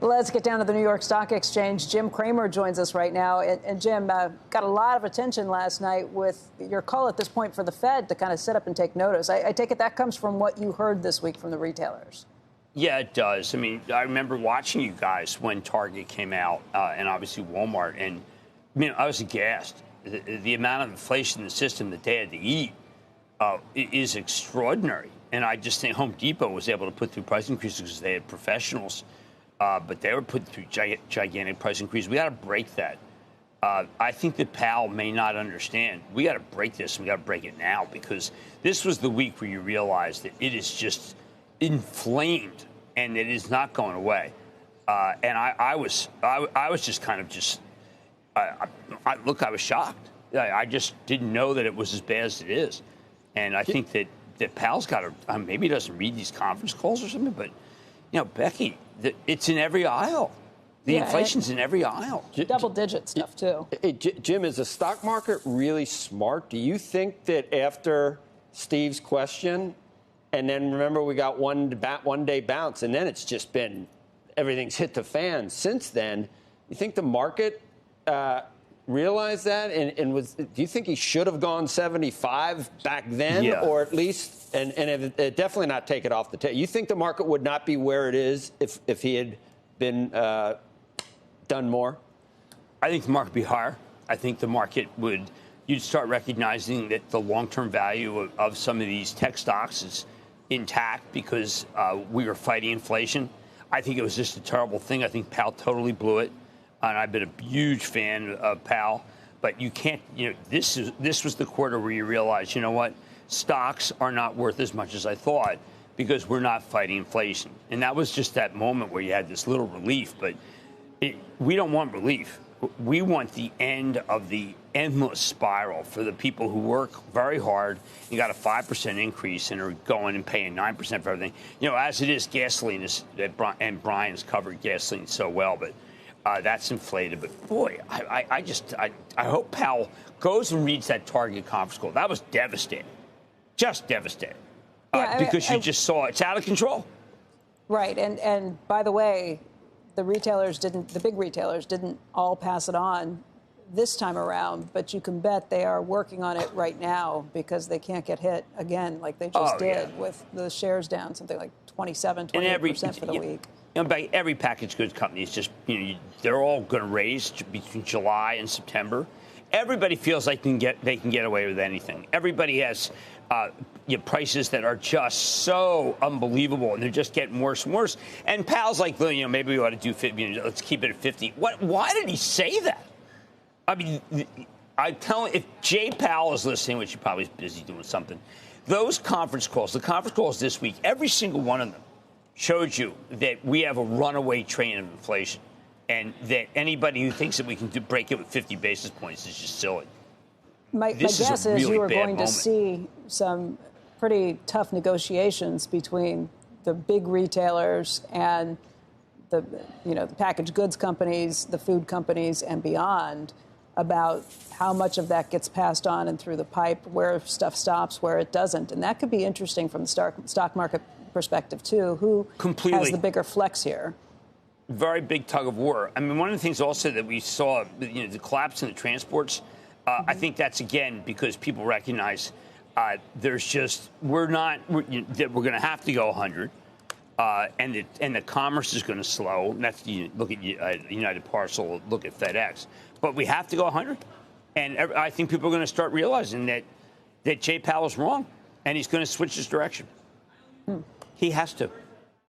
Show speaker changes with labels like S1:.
S1: Let's get down to the New York Stock Exchange. Jim Cramer joins us right now. And Jim, got a lot of attention last night with your call at this point for the Fed to kind of sit up and take notice. I take it that comes from what you heard this week from the retailers.
S2: Yeah, it does. I mean, I remember watching you guys when Target came out and obviously Walmart. And I mean, I was aghast. The amount of inflation in the system that they had to eat is extraordinary. And I just think Home Depot was able to put through price increases because they had professionals. But they were putting through gigantic price increases. We got to break that. I think that Powell may not understand. We got to break this. We got to break it now because this was the week where you realize that it is just inflamed and it is not going away. And I was just kind of just I was shocked. I just didn't know that it was as bad as it is. And I think that Powell's got to maybe he doesn't read these conference calls or something, but you know, Becky, it's in every aisle. The inflation's in every aisle.
S1: Double-digit stuff, too.
S3: Jim, is the stock market really smart? Do you think that after Steve's question, and then remember we got one-day bounce, and then it's just been everything's hit the fan since then, you think the market realized that? And do you think he should have gone 75 back then, or at least... And definitely not take it off the table. You think the market would not be where it is if he had been done more?
S2: I think the market would be higher. I think the market you'd start recognizing that the long-term value of some of these tech stocks is intact because we were fighting inflation. I think it was just a terrible thing. I think Powell totally blew it. And I've been a huge fan of Powell. But you can't, this was the quarter where you realize, you know what? Stocks are not worth as much as I thought because we're not fighting inflation. And that was just that moment where you had this little relief. But we don't want relief. We want the end of the endless spiral for the people who work very hard. You got a 5% increase and are going and paying 9% for everything. As it is, gasoline is, and Brian's covered gasoline so well, but that's inflated. But boy, I hope Powell goes and reads that Target conference call. That was devastating. Just devastating. Because you just saw it's out of control.
S1: Right. And by the way, the big retailers didn't all pass it on this time around, but you can bet they are working on it right now because they can't get hit again like they just did with the shares down something like 28% for the week.
S2: By every packaged goods company, it's just, they're all going to raise between July and September. Everybody feels like they can get away with anything. Everybody has prices that are just so unbelievable, and they're just getting worse and worse. And Powell's like, maybe we ought to do 50. Let's keep it at 50. Why did he say that? I mean, I tell him, if Jay Powell is listening, which he probably is busy doing something, those conference calls, the conference calls this week, every single one of them showed you that we have a runaway train of inflation, and that anybody who thinks that we can break it with 50 basis points is just silly.
S1: My guess is you are going to see some pretty tough negotiations between the big retailers and the packaged goods companies, the food companies, and beyond about how much of that gets passed on and through the pipe, where stuff stops, where it doesn't. And that could be interesting from the stock market perspective, too. Who has the bigger flex here?
S2: Very big tug of war. I mean, one of the things also that we saw, the collapse in the transports, I think that's, again, because people recognize there's just we're going to have to go 100, and the commerce is going to slow. And that's look at United Parcel, look at FedEx, but we have to go 100, and I think people are going to start realizing that Jay Powell's wrong, and he's going to switch his direction. He has to.